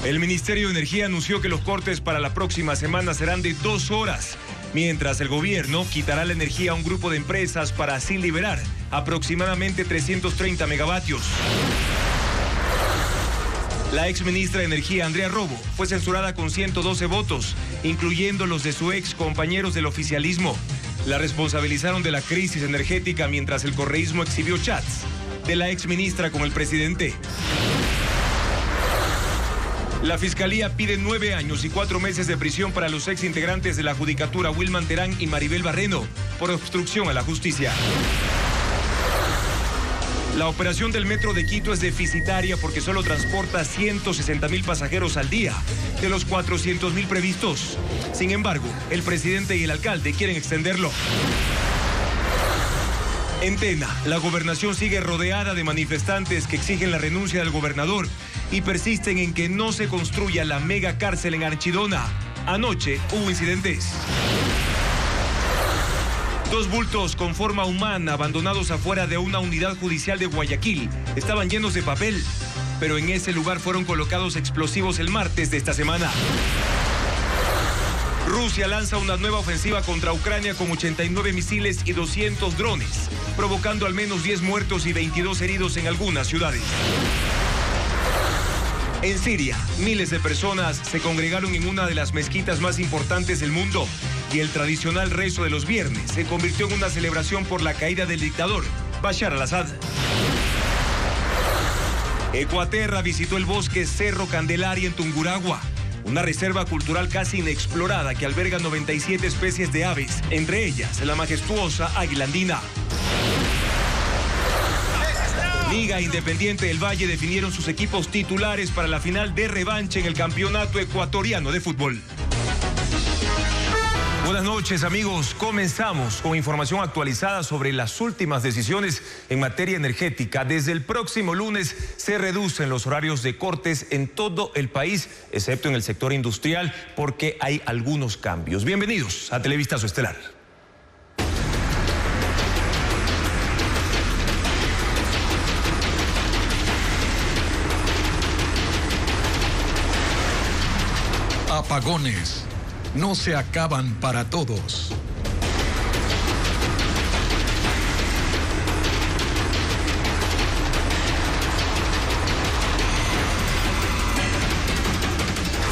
El Ministerio de Energía anunció que los cortes para la próxima semana serán de 2 horas, mientras el gobierno quitará la energía a un grupo de empresas para así liberar aproximadamente 330 megavatios. La exministra de Energía, Andrea Robo, fue censurada con 112 votos, incluyendo los de su ex compañeros del oficialismo. La responsabilizaron de la crisis energética mientras el correísmo exhibió chats de la exministra con el presidente. La Fiscalía pide 9 años y 4 meses de prisión para los exintegrantes de la Judicatura Wilman Terán y Maribel Barreno por obstrucción a la justicia. La operación del Metro de Quito es deficitaria porque solo transporta 160,000 pasajeros al día, de los 400,000 previstos. Sin embargo, el presidente y el alcalde quieren extenderlo. En Tena, la gobernación sigue rodeada de manifestantes que exigen la renuncia del gobernador y persisten en que no se construya la mega cárcel en Archidona. Anoche hubo incidentes. 2 bultos con forma humana abandonados afuera de una unidad judicial de Guayaquil estaban llenos de papel, pero en ese lugar fueron colocados explosivos el martes de esta semana. Rusia lanza una nueva ofensiva contra Ucrania con 89 misiles y 200 drones, provocando al menos 10 muertos y 22 heridos en algunas ciudades. En Siria, miles de personas se congregaron en una de las mezquitas más importantes del mundo y el tradicional rezo de los viernes se convirtió en una celebración por la caída del dictador Bashar al-Assad. Ecuaterra visitó el bosque Cerro Candelaria en Tungurahua, una reserva cultural casi inexplorada que alberga 97 especies de aves, entre ellas la majestuosa águila andina. Liga Independiente del Valle definieron sus equipos titulares para la final de revancha en el Campeonato Ecuatoriano de Fútbol. Buenas noches, amigos. Comenzamos con información actualizada sobre las últimas decisiones en materia energética. Desde el próximo lunes se reducen los horarios de cortes en todo el país, excepto en el sector industrial, porque hay algunos cambios. Bienvenidos a Televistazo Estelar. Apagones no se acaban para todos.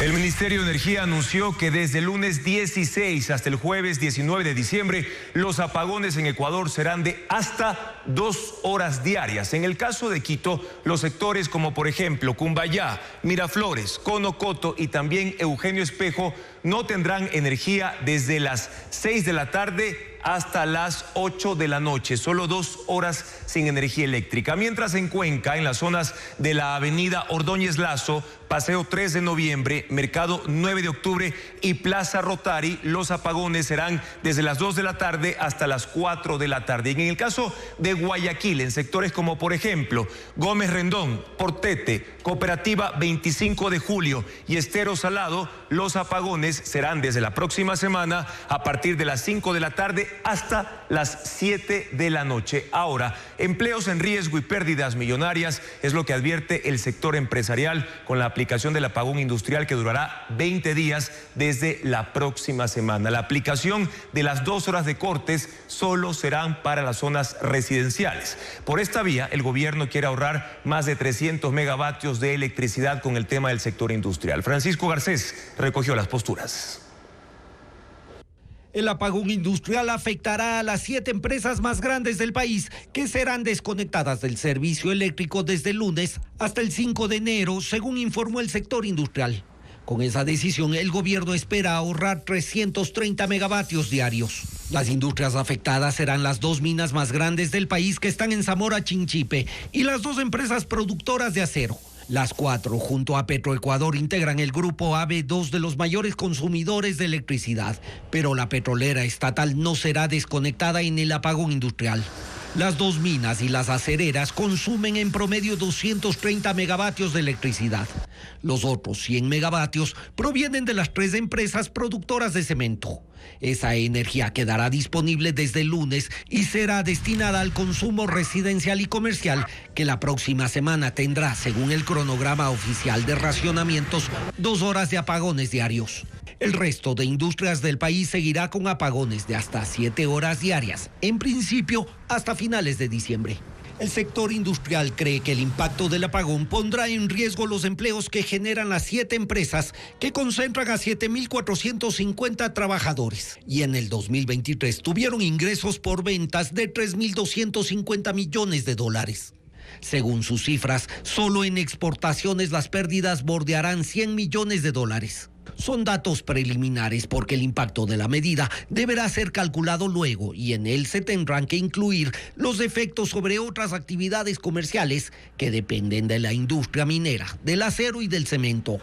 El Ministerio de Energía anunció que desde el lunes 16 hasta el jueves 19 de diciembre, los apagones en Ecuador serán de hasta 2 horas diarias. En el caso de Quito, los sectores como por ejemplo Cumbayá, Miraflores, Conocoto y también Eugenio Espejo no tendrán energía desde las 6 de la tarde hasta las 8 de la noche, solo 2 horas sin energía eléctrica. Mientras en Cuenca, en las zonas de la avenida Ordóñez Lazo, Paseo 3 de noviembre, Mercado 9 de octubre y Plaza Rotary, los apagones serán desde las 2 de la tarde hasta las 4 de la tarde. Y en el caso de Guayaquil, en sectores como por ejemplo Gómez Rendón, Portete, Cooperativa 25 de Julio y Estero Salado, los apagones serán desde la próxima semana a partir de las 5 de la tarde hasta las 7 de la noche. Ahora, empleos en riesgo y pérdidas millonarias es lo que advierte el sector empresarial con la aplicación del apagón industrial que durará 20 días desde la próxima semana. La aplicación de las 2 horas de cortes solo serán para las zonas residenciales. Por esta vía, el gobierno quiere ahorrar más de 300 megavatios de electricidad con el tema del sector industrial. Francisco Garcés recogió las posturas. El apagón industrial afectará a las 7 empresas más grandes del país que serán desconectadas del servicio eléctrico desde el lunes hasta el 5 de enero, según informó el sector industrial. Con esa decisión, el gobierno espera ahorrar 330 megavatios diarios. Las industrias afectadas serán las 2 minas más grandes del país que están en Zamora Chinchipe y las 2 empresas productoras de acero. Las 4, junto a Petroecuador, integran el grupo AB, 2 de los mayores consumidores de electricidad, pero la petrolera estatal no será desconectada en el apagón industrial. Las dos minas y las acereras consumen en promedio 230 megavatios de electricidad. Los otros 100 megavatios provienen de las 3 empresas productoras de cemento. Esa energía quedará disponible desde el lunes y será destinada al consumo residencial y comercial, que la próxima semana tendrá, según el cronograma oficial de racionamientos, 2 horas de apagones diarios. El resto de industrias del país seguirá con apagones de hasta 7 horas diarias, en principio hasta finales de diciembre. El sector industrial cree que el impacto del apagón pondrá en riesgo los empleos que generan las 7 empresas que concentran a 7.450 trabajadores. Y en el 2023 tuvieron ingresos por ventas de 3.250 millones de dólares. Según sus cifras, solo en exportaciones las pérdidas bordearán 100 millones de dólares. Son datos preliminares porque el impacto de la medida deberá ser calculado luego y en él se tendrán que incluir los efectos sobre otras actividades comerciales que dependen de la industria minera, del acero y del cemento.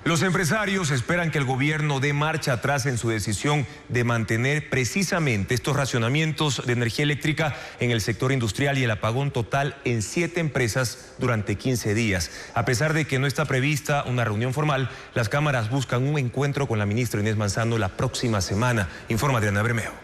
Los empresarios esperan que el gobierno dé marcha atrás en su decisión de mantener precisamente estos racionamientos de energía eléctrica en el sector industrial y el apagón total en 7 empresas durante 15 días. A pesar de que no está prevista una reunión formal, las cámaras buscan un encuentro con la ministra Inés Manzano la próxima semana. Informa Adriana Bermejo.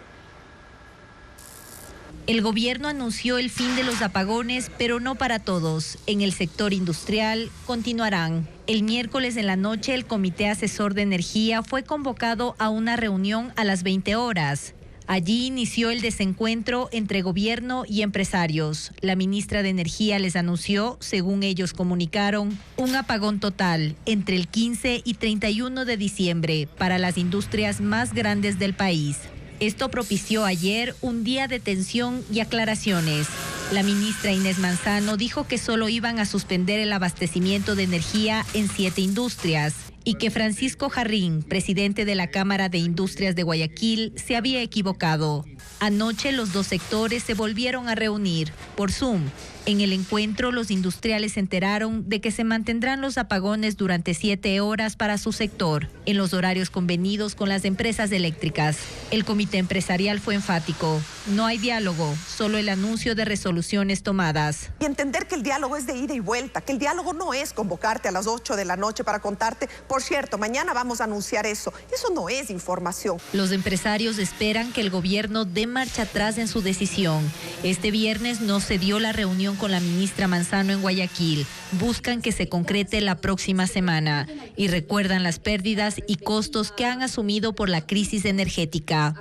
El gobierno anunció el fin de los apagones, pero no para todos. En el sector industrial continuarán. El miércoles en la noche, el Comité Asesor de Energía fue convocado a una reunión a las 20 horas. Allí inició el desencuentro entre gobierno y empresarios. La ministra de Energía les anunció, según ellos comunicaron, un apagón total entre el 15 y 31 de diciembre para las industrias más grandes del país. Esto propició ayer un día de tensión y aclaraciones. La ministra Inés Manzano dijo que solo iban a suspender el abastecimiento de energía en 7 industrias y que Francisco Jarrín, presidente de la Cámara de Industrias de Guayaquil, se había equivocado. Anoche los dos sectores se volvieron a reunir por Zoom. En el encuentro, los industriales se enteraron de que se mantendrán los apagones durante 7 horas para su sector, en los horarios convenidos con las empresas eléctricas. El comité empresarial fue enfático. No hay diálogo, solo el anuncio de resoluciones tomadas. Y entender que el diálogo es de ida y vuelta, que el diálogo no es convocarte a las 8 de la noche para contarte, por cierto, mañana vamos a anunciar eso. Eso no es información. Los empresarios esperan que el gobierno dé marcha atrás en su decisión. Este viernes no se dio la reunión con la ministra Manzano en Guayaquil. Buscan que se concrete la próxima semana y recuerdan las pérdidas y costos que han asumido por la crisis energética.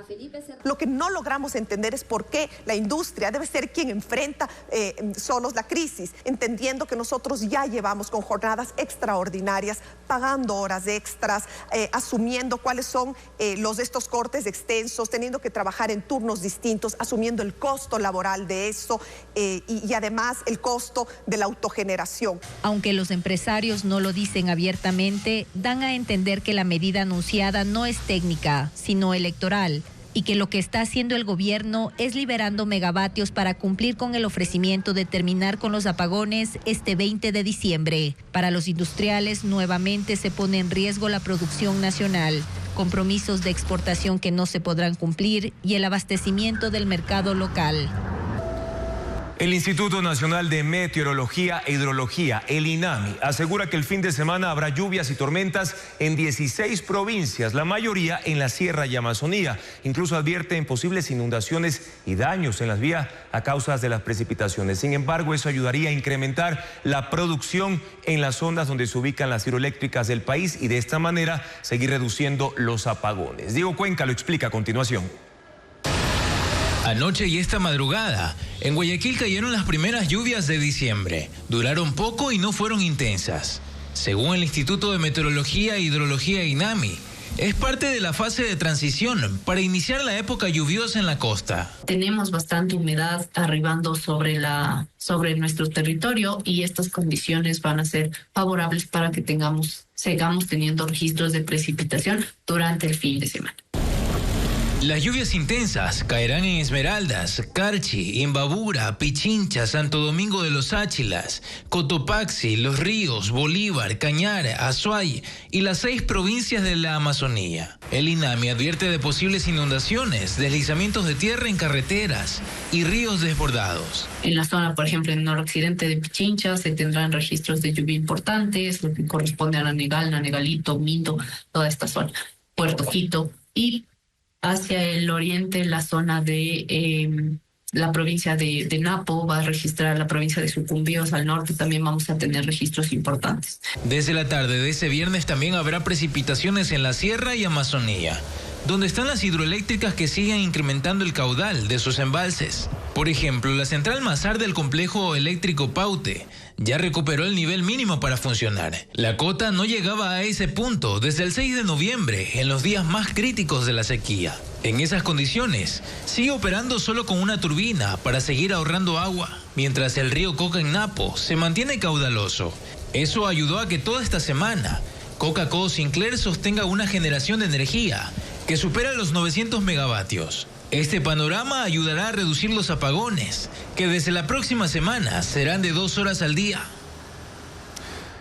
Lo que no logramos entender es por qué la industria debe ser quien enfrenta solos la crisis, entendiendo que nosotros ya llevamos con jornadas extraordinarias, pagando horas extras, asumiendo cuáles son estos cortes extensos, teniendo que trabajar en turnos distintos, asumiendo el costo laboral de eso y además el costo de la autogeneración. Aunque los empresarios no lo dicen abiertamente, dan a entender que la medida anunciada no es técnica, sino electoral, y que lo que está haciendo el gobierno es liberando megavatios para cumplir con el ofrecimiento de terminar con los apagones este 20 de diciembre. Para los industriales, nuevamente se pone en riesgo la producción nacional, compromisos de exportación que no se podrán cumplir y el abastecimiento del mercado local. El Instituto Nacional de Meteorología e Hidrología, el INAMI, asegura que el fin de semana habrá lluvias y tormentas en 16 provincias, la mayoría en la Sierra y Amazonía. Incluso advierten posibles inundaciones y daños en las vías a causa de las precipitaciones. Sin embargo, eso ayudaría a incrementar la producción en las zonas donde se ubican las hidroeléctricas del país y de esta manera seguir reduciendo los apagones. Diego Cuenca lo explica a continuación. Anoche y esta madrugada, en Guayaquil cayeron las primeras lluvias de diciembre. Duraron poco y no fueron intensas. Según el Instituto de Meteorología e Hidrología INAMI, es parte de la fase de transición para iniciar la época lluviosa en la costa. Tenemos bastante humedad arribando sobre nuestro territorio y estas condiciones van a ser favorables para que sigamos teniendo registros de precipitación durante el fin de semana. Las lluvias intensas caerán en Esmeraldas, Carchi, Imbabura, Pichincha, Santo Domingo de los Áchilas, Cotopaxi, Los Ríos, Bolívar, Cañar, Azuay y las 6 provincias de la Amazonía. El INAMI advierte de posibles inundaciones, deslizamientos de tierra en carreteras y ríos desbordados. En la zona, por ejemplo, en el noroccidente de Pichincha se tendrán registros de lluvia importantes, lo que corresponde a Nanegal, Nanegalito, Minto, toda esta zona, Puerto Quito, y hacia el oriente, la zona de la provincia de Napo va a registrar la provincia de Sucumbíos. Al norte también vamos a tener registros importantes. Desde la tarde de ese viernes también habrá precipitaciones en la Sierra y Amazonía, donde están las hidroeléctricas que siguen incrementando el caudal de sus embalses. Por ejemplo, la central Mazar del complejo eléctrico Paute ya recuperó el nivel mínimo para funcionar. La cota no llegaba a ese punto desde el 6 de noviembre, en los días más críticos de la sequía. En esas condiciones, sigue operando solo con una turbina para seguir ahorrando agua, mientras el río Coca en Napo se mantiene caudaloso. Eso ayudó a que toda esta semana Coca-Cola Sinclair sostenga una generación de energía que supera los 900 megavatios. Este panorama ayudará a reducir los apagones, que desde la próxima semana serán de 2 horas al día.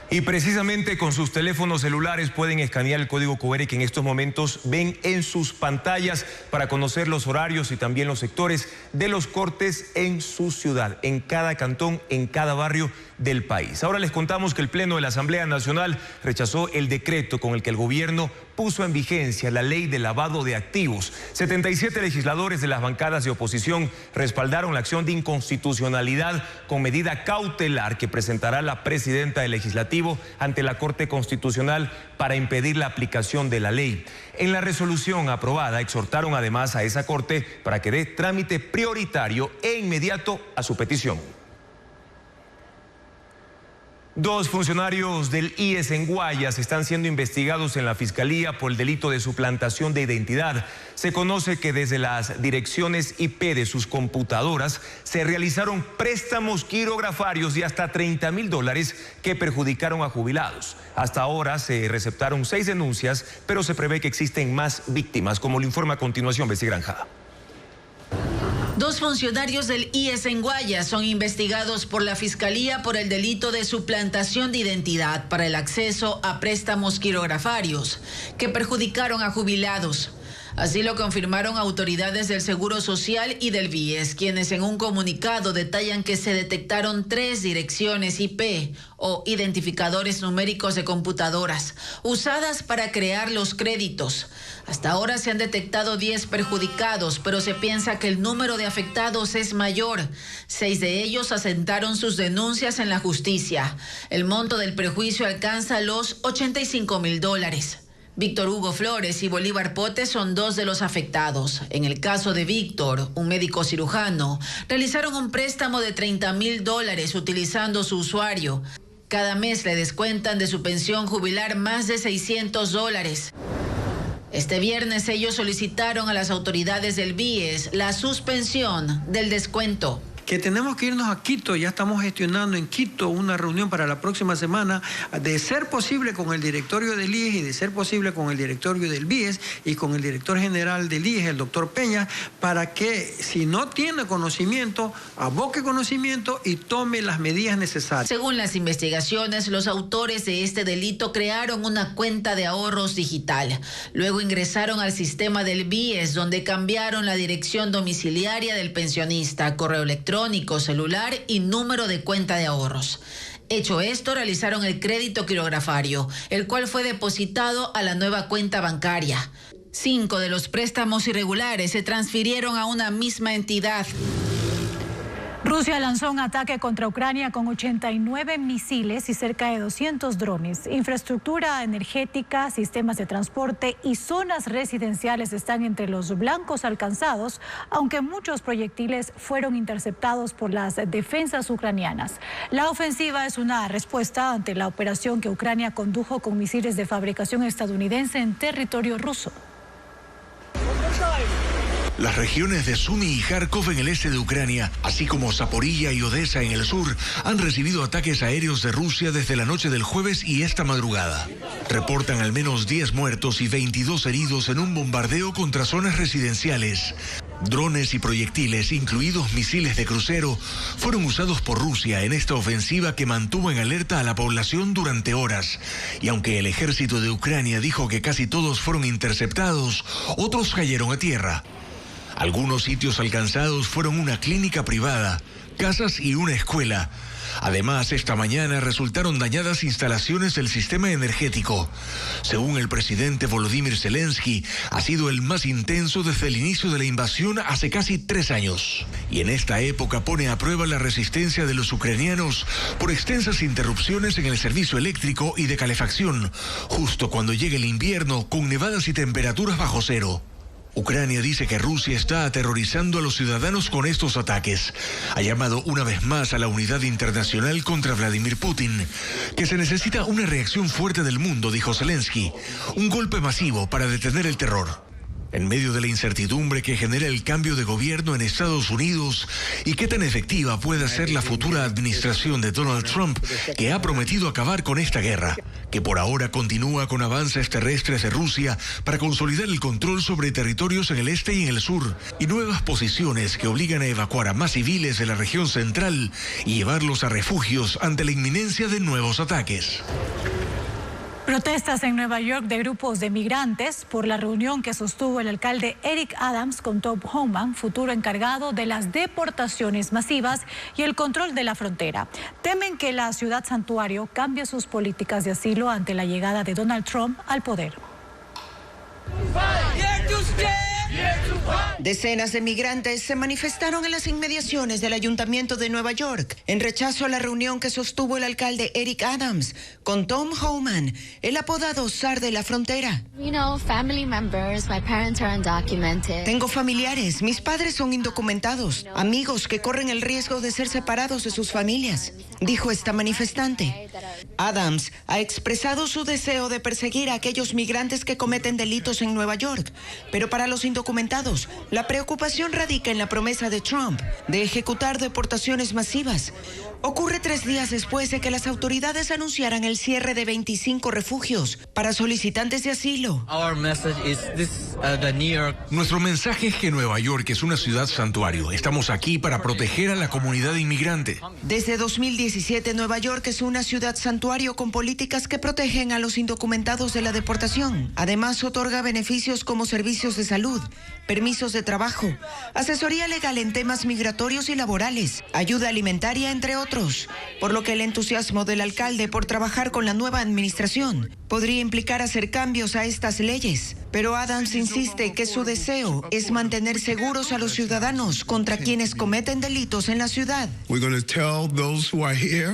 Y precisamente con sus teléfonos celulares pueden escanear el código QR que en estos momentos ven en sus pantallas para conocer los horarios y también los sectores de los cortes en su ciudad, en cada cantón, en cada barrio del país. Ahora les contamos que el Pleno de la Asamblea Nacional rechazó el decreto con el que el gobierno puso en vigencia la ley de lavado de activos. 77 legisladores de las bancadas de oposición respaldaron la acción de inconstitucionalidad con medida cautelar que presentará la presidenta del Legislativo ante la Corte Constitucional para impedir la aplicación de la ley. En la resolución aprobada exhortaron además a esa Corte para que dé trámite prioritario e inmediato a su petición. 2 funcionarios del IES en Guayas están siendo investigados en la Fiscalía por el delito de suplantación de identidad. Se conoce que desde las direcciones IP de sus computadoras se realizaron préstamos quirografarios de hasta $30.000 que perjudicaron a jubilados. Hasta ahora se receptaron 6 denuncias, pero se prevé que existen más víctimas, como lo informa a continuación Bessie Granja. 2 funcionarios del IES en Guayas son investigados por la Fiscalía por el delito de suplantación de identidad para el acceso a préstamos quirografarios que perjudicaron a jubilados. Así lo confirmaron autoridades del Seguro Social y del BIES, quienes en un comunicado detallan que se detectaron 3 direcciones IP o identificadores numéricos de computadoras usadas para crear los créditos. Hasta ahora se han detectado 10 perjudicados, pero se piensa que el número de afectados es mayor. 6 de ellos asentaron sus denuncias en la justicia. El monto del perjuicio alcanza los $85.000. Víctor Hugo Flores y Bolívar Pote son 2 de los afectados. En el caso de Víctor, un médico cirujano, realizaron un préstamo de $30.000 utilizando su usuario. Cada mes le descuentan de su pensión jubilar más de $600. Este viernes ellos solicitaron a las autoridades del BIES la suspensión del descuento. Que tenemos que irnos a Quito, ya estamos gestionando en Quito una reunión para la próxima semana, de ser posible con el directorio del IES y de ser posible con el directorio del BIES y con el director general del IES, el doctor Peña, para que si no tiene conocimiento, aboque conocimiento y tome las medidas necesarias. Según las investigaciones, los autores de este delito crearon una cuenta de ahorros digital. Luego ingresaron al sistema del BIES, donde cambiaron la dirección domiciliaria del pensionista, correo electrónico, celular y número de cuenta de ahorros. Hecho esto, realizaron el crédito quirografario, el cual fue depositado a la nueva cuenta bancaria. 5 de los préstamos irregulares se transfirieron a una misma entidad. Rusia lanzó un ataque contra Ucrania con 89 misiles y cerca de 200 drones. Infraestructura energética, sistemas de transporte y zonas residenciales están entre los blancos alcanzados, aunque muchos proyectiles fueron interceptados por las defensas ucranianas. La ofensiva es una respuesta ante la operación que Ucrania condujo con misiles de fabricación estadounidense en territorio ruso. Las regiones de Sumy y Kharkov en el este de Ucrania, así como Zaporilla y Odessa en el sur, han recibido ataques aéreos de Rusia desde la noche del jueves y esta madrugada. Reportan al menos 10 muertos y 22 heridos en un bombardeo contra zonas residenciales. Drones y proyectiles, incluidos misiles de crucero, fueron usados por Rusia en esta ofensiva que mantuvo en alerta a la población durante horas. Y aunque el ejército de Ucrania dijo que casi todos fueron interceptados, otros cayeron a tierra. Algunos sitios alcanzados fueron una clínica privada, casas y una escuela. Además, esta mañana resultaron dañadas instalaciones del sistema energético. Según el presidente Volodymyr Zelensky, ha sido el más intenso desde el inicio de la invasión hace casi 3 años. Y en esta época pone a prueba la resistencia de los ucranianos por extensas interrupciones en el servicio eléctrico y de calefacción, justo cuando llegue el invierno con nevadas y temperaturas bajo cero. Ucrania dice que Rusia está aterrorizando a los ciudadanos con estos ataques. Ha llamado una vez más a la unidad internacional contra Vladimir Putin. Que se necesita una reacción fuerte del mundo, dijo Zelensky. Un golpe masivo para detener el terror. En medio de la incertidumbre que genera el cambio de gobierno en Estados Unidos y qué tan efectiva puede ser la futura administración de Donald Trump, que ha prometido acabar con esta guerra, que por ahora continúa con avances terrestres de Rusia para consolidar el control sobre territorios en el este y en el sur, y nuevas posiciones que obligan a evacuar a más civiles de la región central y llevarlos a refugios ante la inminencia de nuevos ataques. Protestas en Nueva York de grupos de migrantes por la reunión que sostuvo el alcalde Eric Adams con Tom Homan, futuro encargado de las deportaciones masivas y el control de la frontera. Temen que la ciudad santuario cambie sus políticas de asilo ante la llegada de Donald Trump al poder. Decenas de migrantes se manifestaron en las inmediaciones del Ayuntamiento de Nueva York en rechazo a la reunión que sostuvo el alcalde Eric Adams con Tom Homan, el apodado zar de la frontera. Tengo familiares, mis padres son indocumentados, amigos que corren el riesgo de ser separados de sus familias, dijo esta manifestante. Adams ha expresado su deseo de perseguir a aquellos migrantes que cometen delitos en Nueva York, pero para los indocumentados, la preocupación radica en la promesa de Trump de ejecutar deportaciones masivas. Ocurre 3 días después de que las autoridades anunciaran el cierre de 25 refugios para solicitantes de asilo. Nuestro mensaje es que Nueva York es una ciudad santuario. Estamos aquí para proteger a la comunidad inmigrante. Desde 2017, Nueva York es una ciudad santuario con políticas que protegen a los indocumentados de la deportación. Además, otorga beneficios como servicios de salud, permisos de trabajo, asesoría legal en temas migratorios y laborales, ayuda alimentaria, entre otros. Por lo que el entusiasmo del alcalde por trabajar con la nueva administración podría implicar hacer cambios a estas leyes. Pero Adams insiste que su deseo es mantener seguros a los ciudadanos contra quienes cometen delitos en la ciudad.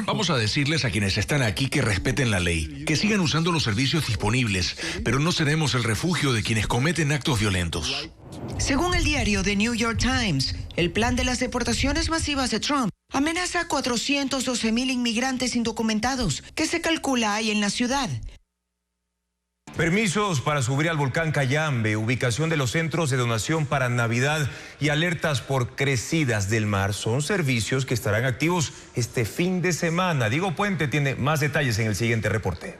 Vamos a decirles a quienes están aquí que respeten la ley, que sigan usando los servicios disponibles, pero no seremos el refugio de quienes cometen actos violentos. Según el diario The New York Times, el plan de las deportaciones masivas de Trump amenaza a 412,000 inmigrantes indocumentados que se calcula hay en la ciudad. Permisos para subir al volcán Cayambe, ubicación de los centros de donación para Navidad y alertas por crecidas del mar son servicios que estarán activos este fin de semana. Diego Puente tiene más detalles en el siguiente reporte.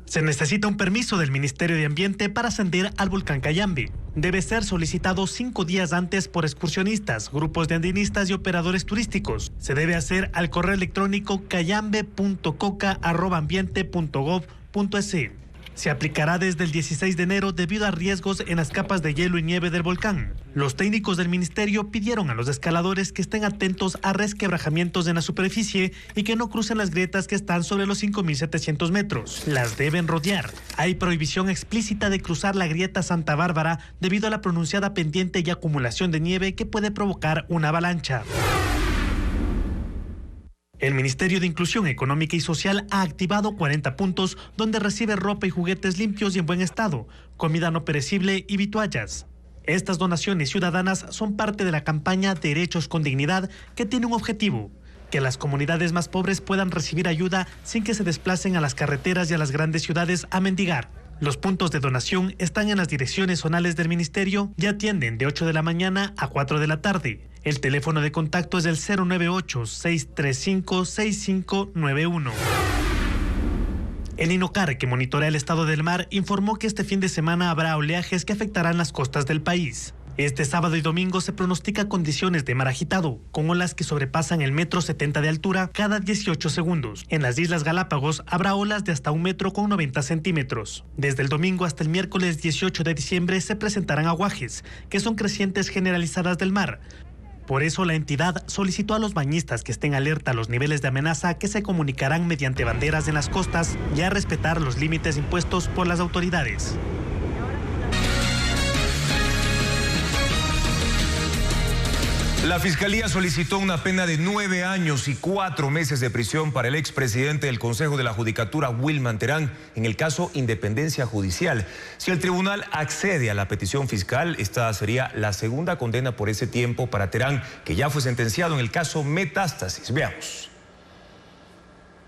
Se necesita un permiso del Ministerio de Ambiente para ascender al volcán Cayambe. Debe ser solicitado 5 días antes por excursionistas, grupos de andinistas y operadores turísticos. Se debe hacer al correo electrónico cayambe.coca@ambiente.gov.es. Se aplicará desde el 16 de enero debido a riesgos en las capas de hielo y nieve del volcán. Los técnicos del ministerio pidieron a los escaladores que estén atentos a resquebrajamientos en la superficie y que no crucen las grietas que están sobre los 5.700 metros. Las deben rodear. Hay prohibición explícita de cruzar la grieta Santa Bárbara debido a la pronunciada pendiente y acumulación de nieve que puede provocar una avalancha. El Ministerio de Inclusión Económica y Social ha activado 40 puntos donde recibe ropa y juguetes limpios y en buen estado, comida no perecible y vituallas. Estas donaciones ciudadanas son parte de la campaña Derechos con Dignidad, que tiene un objetivo: que las comunidades más pobres puedan recibir ayuda sin que se desplacen a las carreteras y a las grandes ciudades a mendigar. Los puntos de donación están en las direcciones zonales del ministerio y atienden de 8 de la mañana a 4 de la tarde. El teléfono de contacto es el 098-635-6591. El INOCAR, que monitorea el estado del mar, informó que este fin de semana habrá oleajes que afectarán las costas del país. Este sábado y domingo se pronostica condiciones de mar agitado, con olas que sobrepasan el 1,70 m de altura cada 18 segundos. En las Islas Galápagos habrá olas de hasta 1,90 m. Desde el domingo hasta el miércoles 18 de diciembre se presentarán aguajes, que son crecientes generalizadas del mar. Por eso la entidad solicitó a los bañistas que estén alerta a los niveles de amenaza que se comunicarán mediante banderas en las costas y a respetar los límites impuestos por las autoridades. La Fiscalía solicitó una pena de 9 años y 4 meses de prisión para el expresidente del Consejo de la Judicatura, Wilman Terán, en el caso Independencia Judicial. Si el tribunal accede a la petición fiscal, esta sería la segunda condena por ese tiempo para Terán, que ya fue sentenciado en el caso Metástasis. Veamos.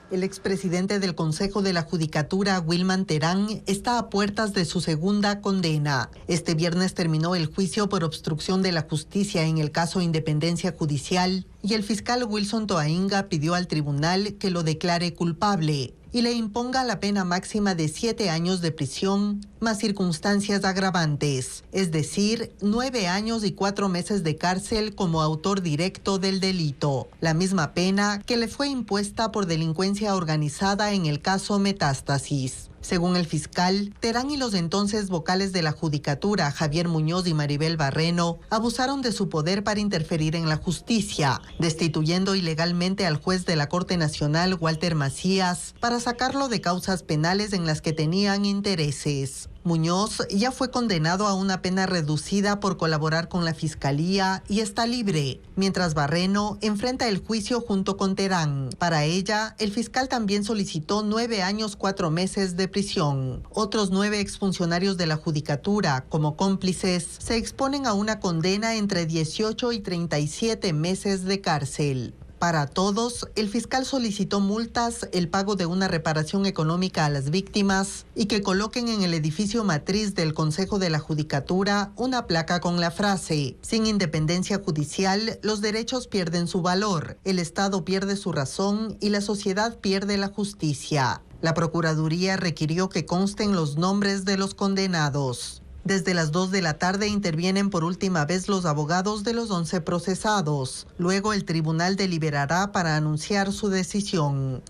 El expresidente del Consejo de la Judicatura, Wilman Terán, está a puertas de su segunda condena. Este viernes terminó el juicio por obstrucción de la justicia en el caso Independencia Judicial y el fiscal Wilson Toainga pidió al tribunal que lo declare culpable y le imponga la pena máxima de 7 años de prisión más circunstancias agravantes, es decir, 9 años y 4 meses de cárcel como autor directo del delito, la misma pena que le fue impuesta por delincuencia organizada en el caso Metástasis. Según el fiscal, Terán y los entonces vocales de la Judicatura, Javier Muñoz y Maribel Barreno, abusaron de su poder para interferir en la justicia, destituyendo ilegalmente al juez de la Corte Nacional, Walter Macías, para sacarlo de causas penales en las que tenían intereses. Muñoz ya fue condenado a una pena reducida por colaborar con la Fiscalía y está libre, mientras Barreno enfrenta el juicio junto con Terán. Para ella, el fiscal también solicitó 9 años 4 meses de prisión. Otros 9 exfuncionarios de la Judicatura, como cómplices, se exponen a una condena entre 18 y 37 meses de cárcel. Para todos, el fiscal solicitó multas, el pago de una reparación económica a las víctimas y que coloquen en el edificio matriz del Consejo de la Judicatura una placa con la frase: sin independencia judicial, los derechos pierden su valor, el Estado pierde su razón y la sociedad pierde la justicia. La Procuraduría requirió que consten los nombres de los condenados. Desde las 2 de la tarde intervienen por última vez los abogados de los 11 procesados. Luego el tribunal deliberará para anunciar su decisión.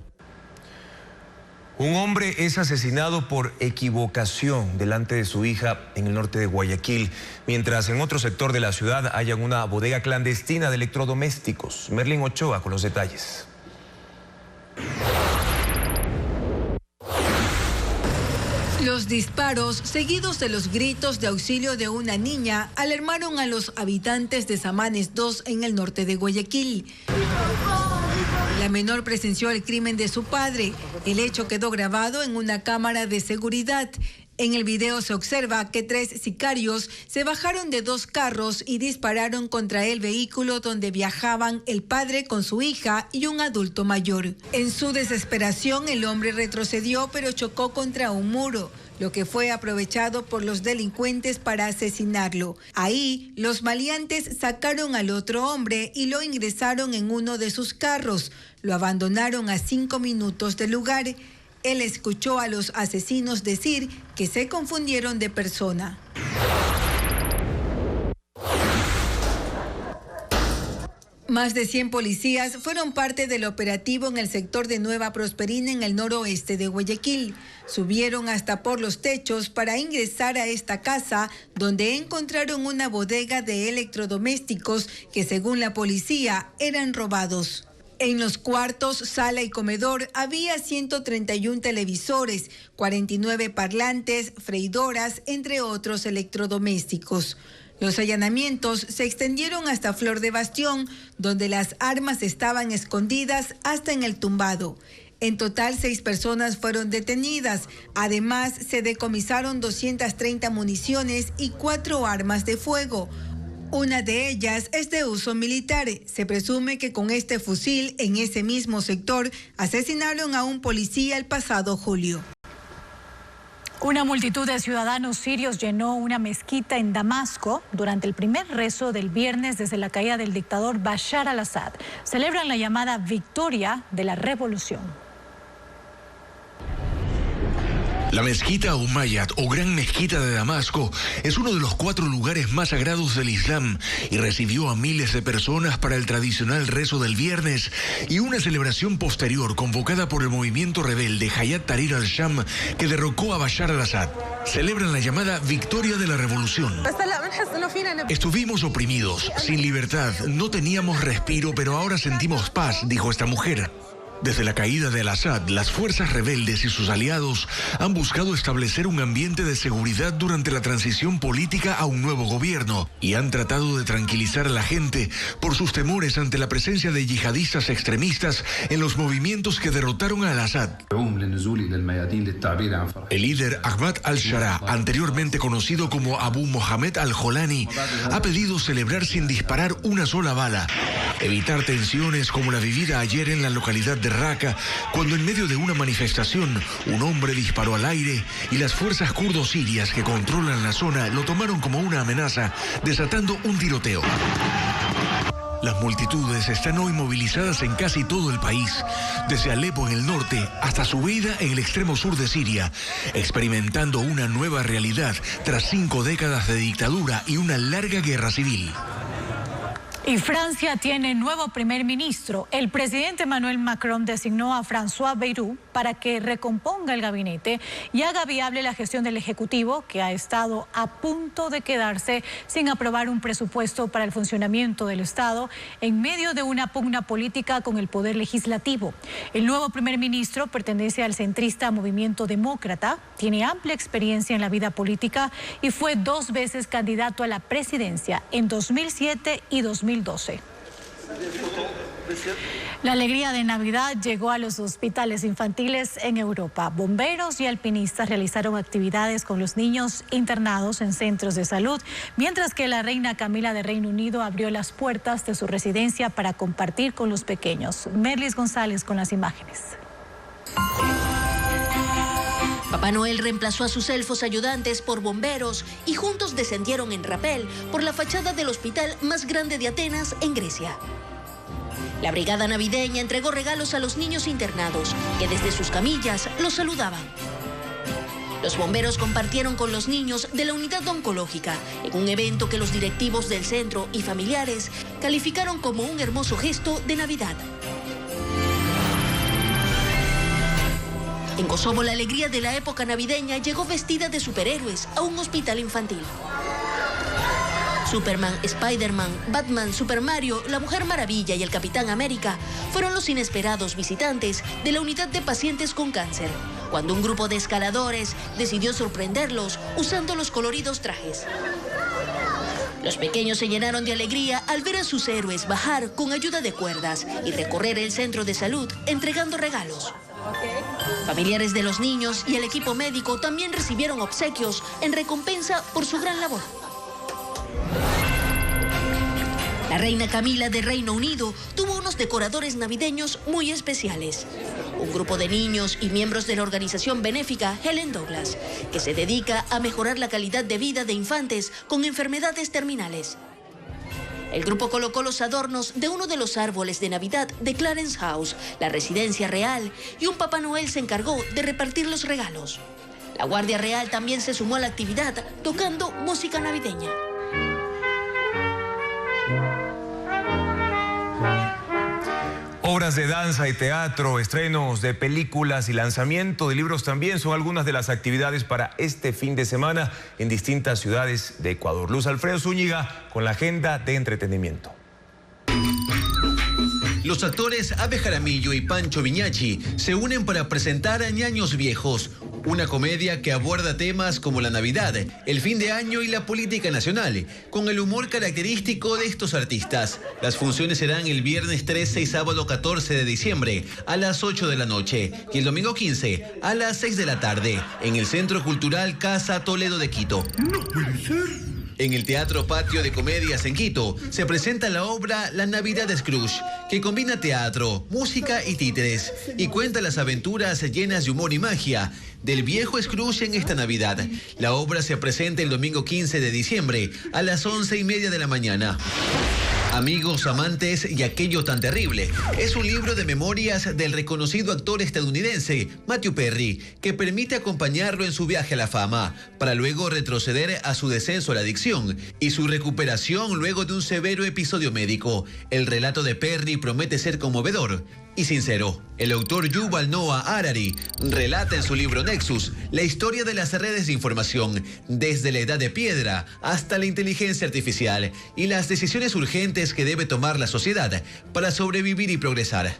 Un hombre es asesinado por equivocación delante de su hija en el norte de Guayaquil, mientras en otro sector de la ciudad hallan una bodega clandestina de electrodomésticos. Merlin Ochoa con los detalles. Los disparos, seguidos de los gritos de auxilio de una niña, alarmaron a los habitantes de Samanes 2 en el norte de Guayaquil. La menor presenció el crimen de su padre. El hecho quedó grabado en una cámara de seguridad. En el video se observa que 3 sicarios se bajaron de 2 carros y dispararon contra el vehículo donde viajaban el padre con su hija y un adulto mayor. En su desesperación, el hombre retrocedió pero chocó contra un muro, lo que fue aprovechado por los delincuentes para asesinarlo. Ahí, los maleantes sacaron al otro hombre y lo ingresaron en uno de sus carros. Lo abandonaron a 5 minutos del lugar. Él escuchó a los asesinos decir que se confundieron de persona. Más de 100 policías fueron parte del operativo en el sector de Nueva Prosperina, en el noroeste de Guayaquil. Subieron hasta por los techos para ingresar a esta casa, donde encontraron una bodega de electrodomésticos que, según la policía, eran robados. En los cuartos, sala y comedor había 131 televisores, 49 parlantes, freidoras, entre otros electrodomésticos. Los allanamientos se extendieron hasta Flor de Bastión, donde las armas estaban escondidas hasta en el tumbado. En total, 6 personas fueron detenidas. Además, se decomisaron 230 municiones y 4 armas de fuego. Una de ellas es de uso militar. Se presume que con este fusil, en ese mismo sector, asesinaron a un policía el pasado julio. Una multitud de ciudadanos sirios llenó una mezquita en Damasco durante el primer rezo del viernes desde la caída del dictador Bashar al-Assad. Celebran la llamada victoria de la revolución. La mezquita Umayyad o Gran Mezquita de Damasco es uno de los 4 lugares más sagrados del Islam y recibió a miles de personas para el tradicional rezo del viernes y una celebración posterior convocada por el movimiento rebelde Hayat Tahrir al-Sham que derrocó a Bashar al-Assad. Celebran la llamada victoria de la revolución. Estuvimos oprimidos, sin libertad, no teníamos respiro, pero ahora sentimos paz, dijo esta mujer. Desde la caída de al-Assad, las fuerzas rebeldes y sus aliados han buscado establecer un ambiente de seguridad durante la transición política a un nuevo gobierno y han tratado de tranquilizar a la gente por sus temores ante la presencia de yihadistas extremistas en los movimientos que derrotaron a al-Assad. El líder Ahmad al-Shara, anteriormente conocido como Abu Mohamed al-Jolani, ha pedido celebrar sin disparar una sola bala, evitar tensiones como la vivida ayer en la localidad de Raqqa, cuando en medio de una manifestación un hombre disparó al aire y las fuerzas kurdos sirias que controlan la zona lo tomaron como una amenaza, desatando un tiroteo. Las multitudes están hoy movilizadas en casi todo el país, desde Alepo en el norte hasta Zubeida en el extremo sur de Siria, experimentando una nueva realidad tras 5 décadas de dictadura y una larga guerra civil. Y Francia tiene nuevo primer ministro. El presidente Emmanuel Macron designó a François Bayrou para que recomponga el gabinete y haga viable la gestión del Ejecutivo, que ha estado a punto de quedarse sin aprobar un presupuesto para el funcionamiento del Estado en medio de una pugna política con el Poder Legislativo. El nuevo primer ministro pertenece al centrista Movimiento Demócrata, tiene amplia experiencia en la vida política y fue 2 veces candidato a la presidencia en 2007 y 2012. La alegría de Navidad llegó a los hospitales infantiles en Europa. Bomberos y alpinistas realizaron actividades con los niños internados en centros de salud, mientras que la reina Camila de Reino Unido abrió las puertas de su residencia para compartir con los pequeños. Merlis González con las imágenes. Papá Noel reemplazó a sus elfos ayudantes por bomberos y juntos descendieron en rapel por la fachada del hospital más grande de Atenas, en Grecia. La brigada navideña entregó regalos a los niños internados, que desde sus camillas los saludaban. Los bomberos compartieron con los niños de la unidad oncológica en un evento que los directivos del centro y familiares calificaron como un hermoso gesto de Navidad. En Kosovo, la alegría de la época navideña llegó vestida de superhéroes a un hospital infantil. Superman, Spider-Man, Batman, Super Mario, la Mujer Maravilla y el Capitán América fueron los inesperados visitantes de la unidad de pacientes con cáncer, cuando un grupo de escaladores decidió sorprenderlos usando los coloridos trajes. Los pequeños se llenaron de alegría al ver a sus héroes bajar con ayuda de cuerdas y recorrer el centro de salud entregando regalos. Familiares de los niños y el equipo médico también recibieron obsequios en recompensa por su gran labor. La reina Camila de Reino Unido tuvo unos decoradores navideños muy especiales. Un grupo de niños y miembros de la organización benéfica Helen Douglas, que se dedica a mejorar la calidad de vida de infantes con enfermedades terminales. El grupo colocó los adornos de uno de los árboles de Navidad de Clarence House, la residencia real, y un Papá Noel se encargó de repartir los regalos. La Guardia Real también se sumó a la actividad tocando música navideña. Obras de danza y teatro, estrenos de películas y lanzamiento de libros también son algunas de las actividades para este fin de semana en distintas ciudades de Ecuador. Luz Alfredo Zúñiga con la agenda de entretenimiento. Los actores Abe Jaramillo y Pancho Viñachi se unen para presentar a Ñaños Viejos, una comedia que aborda temas como la Navidad, el fin de año y la política nacional, con el humor característico de estos artistas. Las funciones serán el viernes 13 y sábado 14 de diciembre a las 8 de la noche y el domingo 15 a las 6 de la tarde en el Centro Cultural Casa Toledo de Quito. No puede ser. En el Teatro Patio de Comedias en Quito se presenta la obra La Navidad de Scrooge, que combina teatro, música y títeres y cuenta las aventuras llenas de humor y magia del viejo Scrooge en esta Navidad. La obra se presenta el domingo 15 de diciembre a las 11:30 de la mañana. Amigos, amantes y aquello tan terrible. Es un libro de memorias del reconocido actor estadounidense Matthew Perry, que permite acompañarlo en su viaje a la fama, para luego retroceder a su descenso a la adicción y su recuperación luego de un severo episodio médico. El relato de Perry promete ser conmovedor y sincero. El autor Yuval Noah Harari relata en su libro Nexus la historia de las redes de información, desde la edad de piedra hasta la inteligencia artificial y las decisiones urgentes que debe tomar la sociedad para sobrevivir y progresar.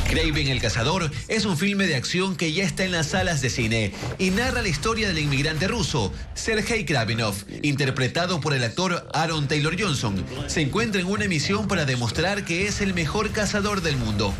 Kraven el Cazador es un filme de acción que ya está en las salas de cine y narra la historia del inmigrante ruso Sergei Kravinov, interpretado por el actor Aaron Taylor Johnson. Se encuentra en una misión para demostrar que es el mejor cazador del mundo.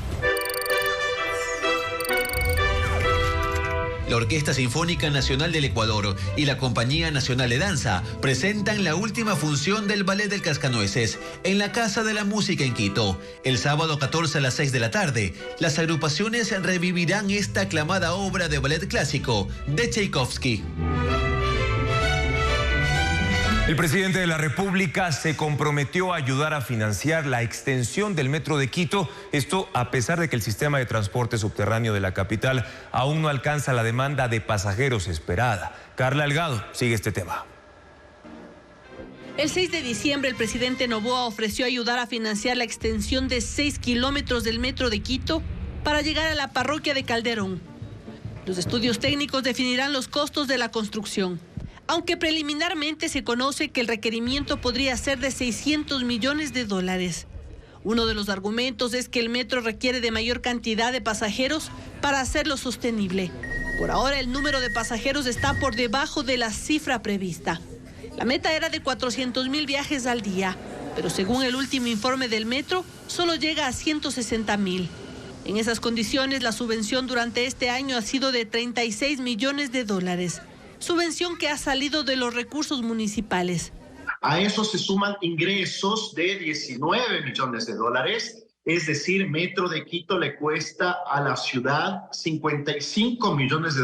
La Orquesta Sinfónica Nacional del Ecuador y la Compañía Nacional de Danza presentan la última función del Ballet del Cascanueces en la Casa de la Música en Quito. El sábado 14 a las 6 de la tarde, las agrupaciones revivirán esta aclamada obra de ballet clásico de Tchaikovsky. El presidente de la República se comprometió a ayudar a financiar la extensión del metro de Quito, esto a pesar de que el sistema de transporte subterráneo de la capital aún no alcanza la demanda de pasajeros esperada. Carla Delgado sigue este tema. El 6 de diciembre, el presidente Noboa ofreció ayudar a financiar la extensión de 6 kilómetros del metro de Quito para llegar a la parroquia de Calderón. Los estudios técnicos definirán los costos de la construcción, aunque preliminarmente se conoce que el requerimiento podría ser de $600 millones. Uno de los argumentos es que el metro requiere de mayor cantidad de pasajeros para hacerlo sostenible. Por ahora, el número de pasajeros está por debajo de la cifra prevista. La meta era de 400.000 viajes al día, pero según el último informe del metro, solo llega a 160.000. En esas condiciones, la subvención durante este año ha sido de $36 millones. Subvención que ha salido de los recursos municipales. A eso se suman ingresos de $19 millones, es decir, Metro de Quito le cuesta a la ciudad $55 millones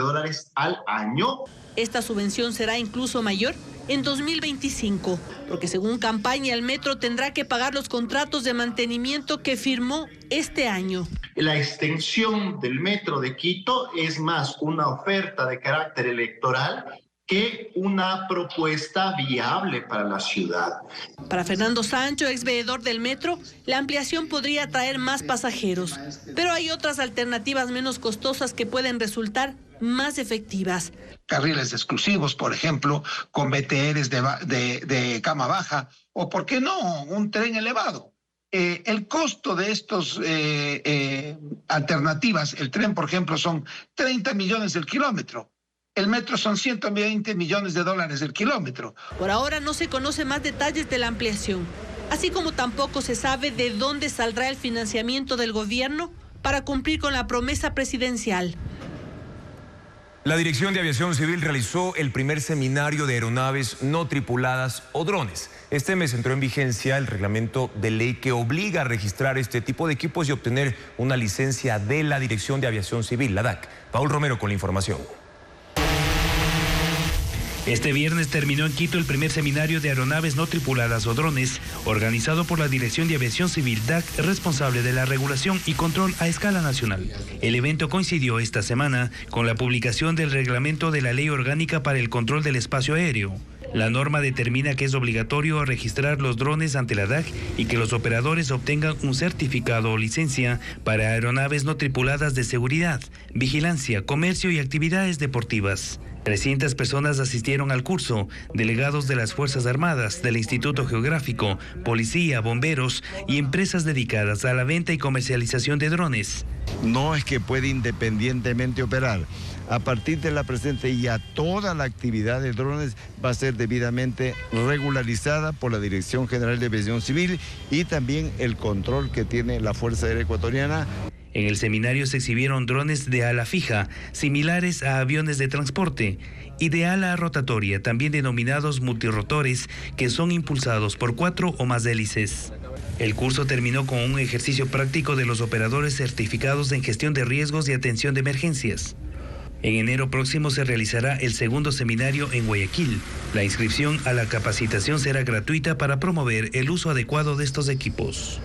al año. Esta subvención será incluso mayor en 2025, porque según campaña el metro tendrá que pagar los contratos de mantenimiento que firmó este año. La extensión del Metro de Quito es más una oferta de carácter electoral que una propuesta viable para la ciudad. Para Fernando Sancho, ex veedor del metro, la ampliación podría traer más pasajeros, pero hay otras alternativas menos costosas que pueden resultar más efectivas. Carriles exclusivos, por ejemplo, con BTRs de cama baja, o por qué no, un tren elevado. El costo de estos alternativas, el tren, por ejemplo, son 30 millones el kilómetro. El metro son $120 millones el kilómetro. Por ahora no se conocen más detalles de la ampliación, así como tampoco se sabe de dónde saldrá el financiamiento del gobierno para cumplir con la promesa presidencial. La Dirección de Aviación Civil realizó el primer seminario de aeronaves no tripuladas o drones. Este mes entró en vigencia el reglamento de ley que obliga a registrar este tipo de equipos y obtener una licencia de la Dirección de Aviación Civil, la DAC. Paul Romero con la información. Este viernes terminó en Quito el primer seminario de aeronaves no tripuladas o drones, organizado por la Dirección de Aviación Civil DAC, responsable de la regulación y control a escala nacional. El evento coincidió esta semana con la publicación del reglamento de la Ley Orgánica para el Control del Espacio Aéreo. La norma determina que es obligatorio registrar los drones ante la DAC y que los operadores obtengan un certificado o licencia para aeronaves no tripuladas de seguridad, vigilancia, comercio y actividades deportivas. 300 personas asistieron al curso, delegados de las Fuerzas Armadas, del Instituto Geográfico, policía, bomberos y empresas dedicadas a la venta y comercialización de drones. No es que puede independientemente operar. A partir de la presente ya toda la actividad de drones va a ser debidamente regularizada por la Dirección General de Aviación Civil y también el control que tiene la Fuerza Aérea Ecuatoriana. En el seminario se exhibieron drones de ala fija, similares a aviones de transporte, y de ala rotatoria, también denominados multirotores, que son impulsados por 4 o más hélices. El curso terminó con un ejercicio práctico de los operadores certificados en gestión de riesgos y atención de emergencias. En enero próximo se realizará el segundo seminario en Guayaquil. La inscripción a la capacitación será gratuita para promover el uso adecuado de estos equipos.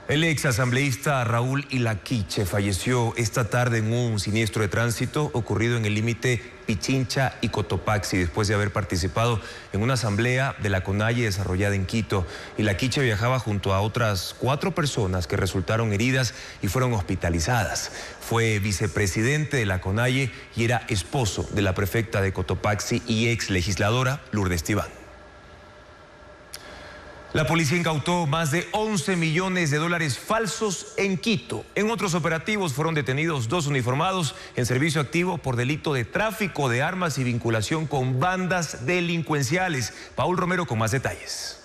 El ex asambleísta Raúl Ilaquiche falleció esta tarde en un siniestro de tránsito ocurrido en el límite Pichincha y Cotopaxi después de haber participado en una asamblea de la CONAIE desarrollada en Quito. Ilaquiche viajaba junto a otras 4 personas que resultaron heridas y fueron hospitalizadas. Fue vicepresidente de la CONAIE y era esposo de la prefecta de Cotopaxi y ex legisladora Lourdes Tibán. La policía incautó más de 11 millones de dólares falsos en Quito. En otros operativos fueron detenidos 2 uniformados en servicio activo por delito de tráfico de armas y vinculación con bandas delincuenciales. Paul Romero con más detalles.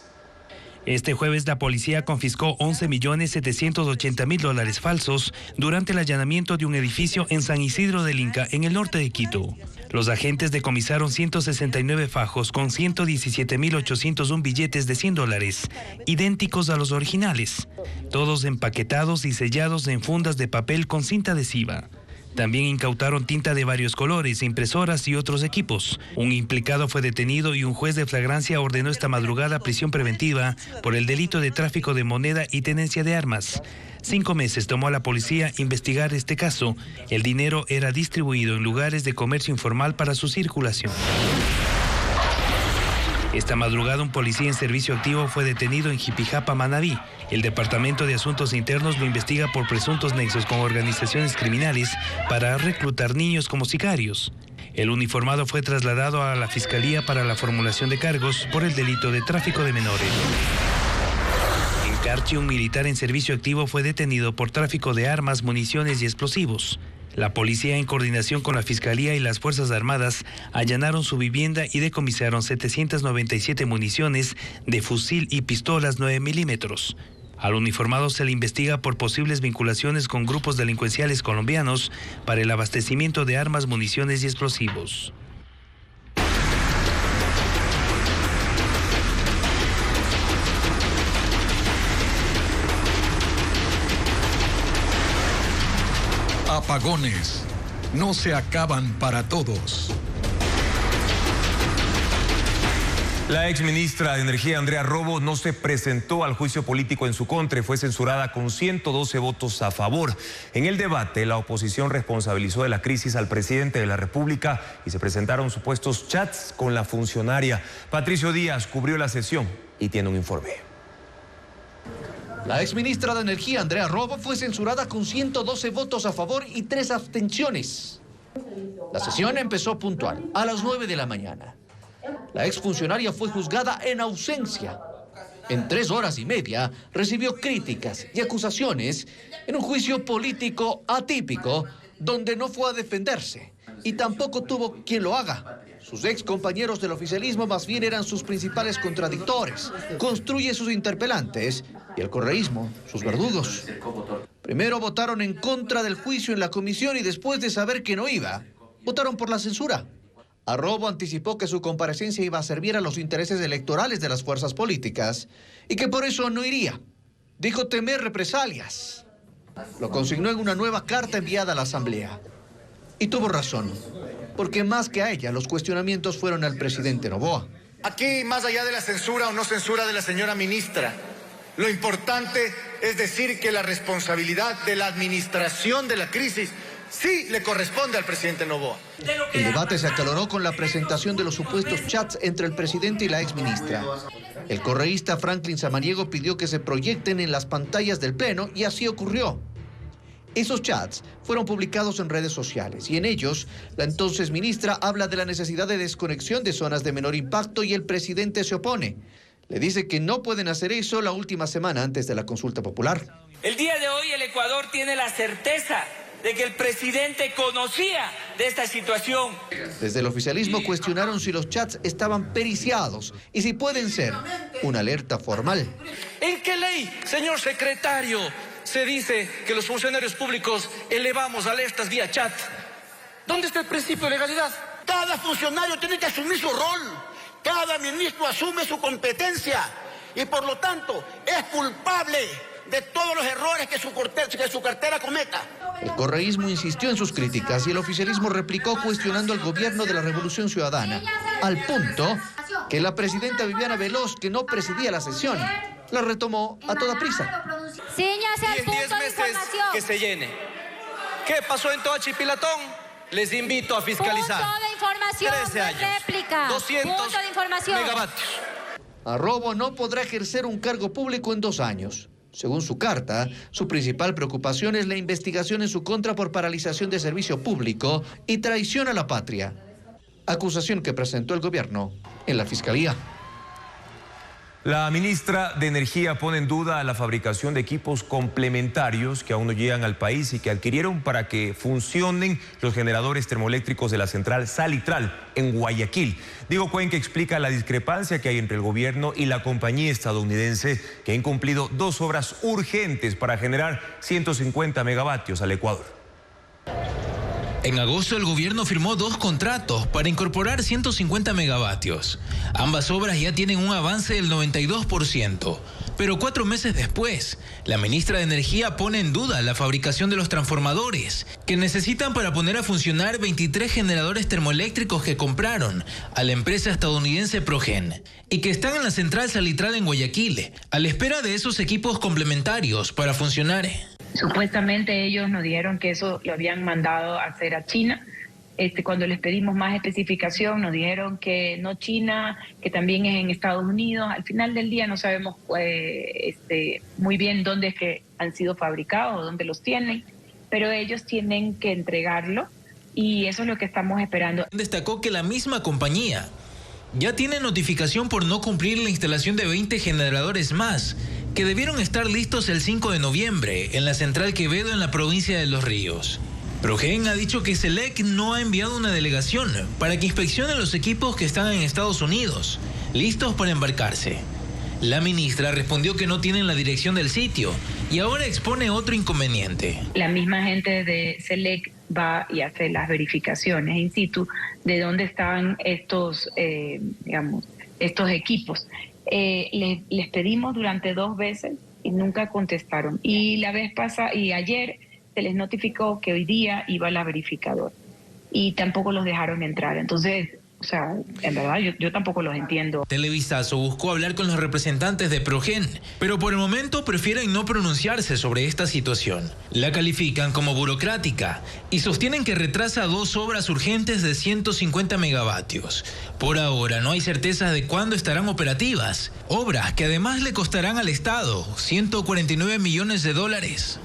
Este jueves la policía confiscó 11.780.000 dólares falsos durante el allanamiento de un edificio en San Isidro del Inca, en el norte de Quito. Los agentes decomisaron 169 fajos con 117.801 billetes de $100, idénticos a los originales, todos empaquetados y sellados en fundas de papel con cinta adhesiva. También incautaron tinta de varios colores, impresoras y otros equipos. Un implicado fue detenido y un juez de flagrancia ordenó esta madrugada prisión preventiva por el delito de tráfico de moneda y tenencia de armas. 5 meses tomó a la policía investigar este caso. El dinero era distribuido en lugares de comercio informal para su circulación. Esta madrugada un policía en servicio activo fue detenido en Jipijapa, Manabí. El Departamento de Asuntos Internos lo investiga por presuntos nexos con organizaciones criminales para reclutar niños como sicarios. El uniformado fue trasladado a la Fiscalía para la formulación de cargos por el delito de tráfico de menores. En Carchi, un militar en servicio activo fue detenido por tráfico de armas, municiones y explosivos. La policía, en coordinación con la Fiscalía y las Fuerzas Armadas, allanaron su vivienda y decomisaron 797 municiones de fusil y pistolas 9 milímetros. Al uniformado se le investiga por posibles vinculaciones con grupos delincuenciales colombianos para el abastecimiento de armas, municiones y explosivos. Apagones no se acaban para todos. La exministra de Energía, Andrea Robo, no se presentó al juicio político en su contra y fue censurada con 112 votos a favor. En el debate, la oposición responsabilizó de la crisis al presidente de la República y se presentaron supuestos chats con la funcionaria. Patricio Díaz cubrió la sesión y tiene un informe. La exministra de Energía, Andrea Robo, fue censurada con 112 votos a favor y 3 abstenciones. La sesión empezó puntual, a las 9 de la mañana. La exfuncionaria fue juzgada en ausencia. En 3 horas y media recibió críticas y acusaciones en un juicio político atípico donde no fue a defenderse y tampoco tuvo quien lo haga. Sus ex compañeros del oficialismo más bien eran sus principales contradictores. Construye sus interpelantes y el correísmo, sus verdugos. Primero votaron en contra del juicio en la comisión y después de saber que no iba, votaron por la censura. Robo anticipó que su comparecencia iba a servir a los intereses electorales de las fuerzas políticas y que por eso no iría. Dijo temer represalias. Lo consignó en una nueva carta enviada a la Asamblea. Y tuvo razón, porque más que a ella, los cuestionamientos fueron al presidente Noboa. Aquí, más allá de la censura o no censura de la señora ministra, lo importante es decir que la responsabilidad de la administración de la crisis sí le corresponde al presidente Noboa. El debate se acaloró con la presentación de los supuestos chats entre el presidente y la exministra. El correísta Franklin Samaniego pidió que se proyecten en las pantallas del Pleno y así ocurrió. Esos chats fueron publicados en redes sociales y en ellos la entonces ministra habla de la necesidad de desconexión de zonas de menor impacto y el presidente se opone. Le dice que no pueden hacer eso la última semana antes de la consulta popular. El día de hoy el Ecuador tiene la certeza de que el presidente conocía de esta situación. Desde el oficialismo cuestionaron si los chats estaban periciados y si pueden ser una alerta formal. ¿En qué ley, señor secretario, se dice que los funcionarios públicos elevamos alertas vía chat. ¿Dónde está el principio de legalidad? Cada funcionario tiene que asumir su rol. Cada ministro asume su competencia y por lo tanto es culpable de todos los errores que su cartera cometa. El correísmo insistió en sus críticas y el oficialismo replicó cuestionando al gobierno de la Revolución Ciudadana, al punto que la presidenta Viviana Veloz, que no presidía la sesión, la retomó a toda prisa. Ciñase al punto de información. Que se llene. ¿Qué pasó en Toachi y Pilatón? Les invito a fiscalizar. Punto de información, 13 años. Réplica. 200 punto de información. megavatios. Arrobo no podrá ejercer un cargo público en 2 años. Según su carta, su principal preocupación es la investigación en su contra por paralización de servicio público y traición a la patria. Acusación que presentó el gobierno en la Fiscalía. La ministra de Energía pone en duda la fabricación de equipos complementarios que aún no llegan al país y que adquirieron para que funcionen los generadores termoeléctricos de la central Salitral en Guayaquil. Diego Cuenca explica la discrepancia que hay entre el gobierno y la compañía estadounidense que ha incumplido 2 obras urgentes para generar 150 megavatios al Ecuador. En agosto el gobierno firmó 2 contratos para incorporar 150 megavatios. Ambas obras ya tienen un avance del 92%. Pero 4 meses después, la ministra de Energía pone en duda la fabricación de los transformadores, que necesitan para poner a funcionar 23 generadores termoeléctricos que compraron a la empresa estadounidense Progen y que están en la central Salitral en Guayaquil, a la espera de esos equipos complementarios para funcionar. Supuestamente ellos nos dijeron que eso lo habían mandado a hacer a China. Cuando les pedimos más especificación nos dijeron que no China, que también es en Estados Unidos. Al final del día no sabemos muy bien dónde es que han sido fabricados o dónde los tienen, pero ellos tienen que entregarlo y eso es lo que estamos esperando. Destacó que la misma compañía ya tiene notificación por no cumplir la instalación de 20 generadores más, que debieron estar listos el 5 de noviembre en la central Quevedo en la provincia de Los Ríos. Progen ha dicho que SELEC no ha enviado una delegación para que inspeccione los equipos que están en Estados Unidos, listos para embarcarse. La ministra respondió que no tienen la dirección del sitio y ahora expone otro inconveniente. La misma gente de SELEC va y hace las verificaciones in situ de dónde están estos equipos. Les pedimos durante 2 veces y nunca contestaron. Y la vez pasada y ayer se les notificó que hoy día iba la verificadora y tampoco los dejaron entrar. Entonces, en verdad yo tampoco los entiendo. Televisazo buscó hablar con los representantes de Progen, pero por el momento prefieren no pronunciarse sobre esta situación. La califican como burocrática y sostienen que retrasa 2 obras urgentes de 150 megavatios. Por ahora no hay certeza de cuándo estarán operativas, obras que además le costarán al Estado 149 millones de dólares.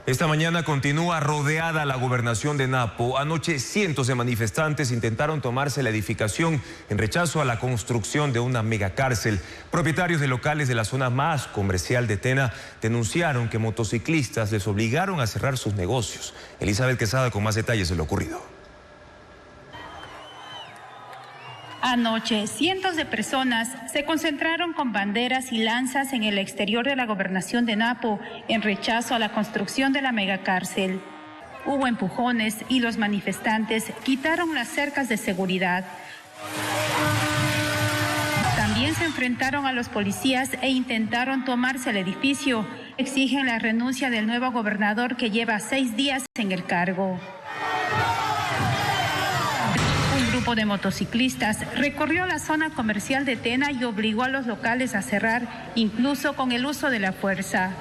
Esta mañana continúa rodeada la gobernación de Napo. Anoche cientos de manifestantes intentaron tomarse la edificación en rechazo a la construcción de una megacárcel. Propietarios de locales de la zona más comercial de Tena denunciaron que motociclistas les obligaron a cerrar sus negocios. Elizabeth Quesada con más detalles de lo ocurrido. Anoche, cientos de personas se concentraron con banderas y lanzas en el exterior de la gobernación de Napo en rechazo a la construcción de la megacárcel. Hubo empujones y los manifestantes quitaron las cercas de seguridad. También se enfrentaron a los policías e intentaron tomarse el edificio. Exigen la renuncia del nuevo gobernador que lleva 6 días en el cargo. Un grupo de motociclistas recorrió la zona comercial de Tena y obligó a los locales a cerrar, incluso con el uso de la fuerza.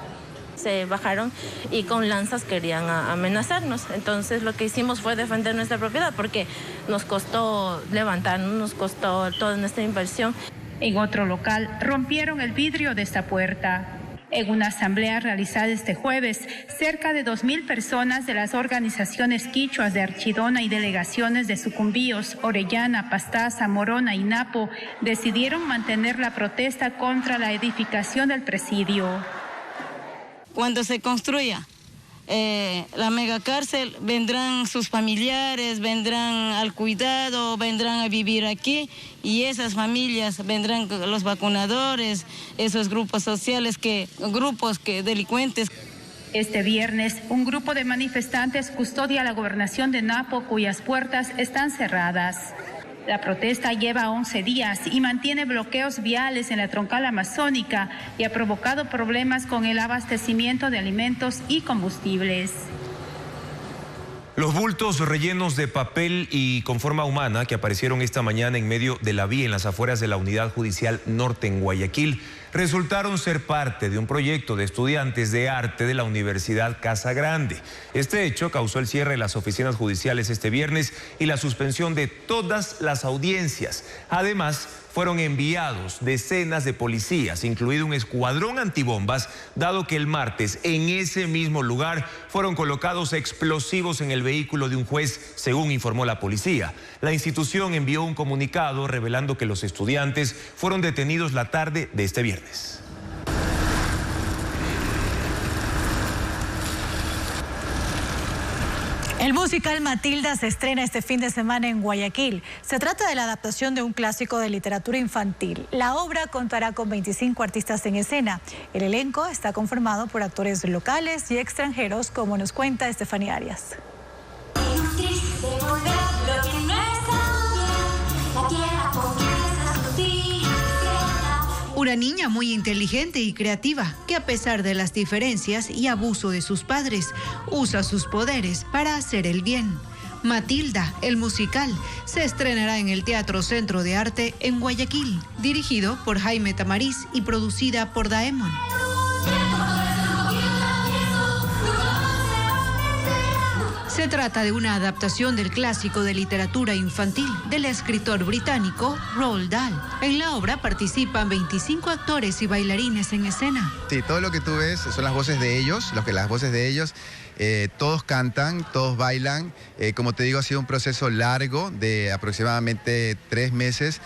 Se bajaron y con lanzas querían amenazarnos. Entonces lo que hicimos fue defender nuestra propiedad porque nos costó levantarnos, nos costó toda nuestra inversión. En otro local rompieron el vidrio de esta puerta. En una asamblea realizada este jueves, cerca de 2,000 personas de las organizaciones quichuas de Archidona y delegaciones de Sucumbíos, Orellana, Pastaza, Morona y Napo decidieron mantener la protesta contra la edificación del presidio. Cuando se construya, la megacárcel, vendrán sus familiares, vendrán al cuidado, vendrán a vivir aquí y esas familias vendrán los vacunadores, esos grupos sociales, grupos delincuentes. Este viernes, un grupo de manifestantes custodia la gobernación de Napo, cuyas puertas están cerradas. La protesta lleva 11 días y mantiene bloqueos viales en la troncal amazónica y ha provocado problemas con el abastecimiento de alimentos y combustibles. Los bultos rellenos de papel y con forma humana que aparecieron esta mañana en medio de la vía en las afueras de la Unidad Judicial Norte en Guayaquil resultaron ser parte de un proyecto de estudiantes de arte de la Universidad Casa Grande. Este hecho causó el cierre de las oficinas judiciales este viernes y la suspensión de todas las audiencias. Además, fueron enviados decenas de policías, incluido un escuadrón antibombas, dado que el martes en ese mismo lugar fueron colocados explosivos en el vehículo de un juez, según informó la policía. La institución envió un comunicado revelando que los estudiantes fueron detenidos la tarde de este viernes. El musical Matilda se estrena este fin de semana en Guayaquil. Se trata de la adaptación de un clásico de literatura infantil. La obra contará con 25 artistas en escena. El elenco está conformado por actores locales y extranjeros, como nos cuenta Estefanía Arias. Una niña muy inteligente y creativa que, a pesar de las diferencias y abuso de sus padres, usa sus poderes para hacer el bien. Matilda, el musical, se estrenará en el Teatro Centro de Arte en Guayaquil, dirigido por Jaime Tamariz y producida por Daemon. Se trata de una adaptación del clásico de literatura infantil del escritor británico Roald Dahl. En la obra participan 25 actores y bailarines en escena. Sí, todo lo que tú ves son las voces de ellos, todos cantan, todos bailan. Como te digo, ha sido un proceso largo de aproximadamente 3 meses.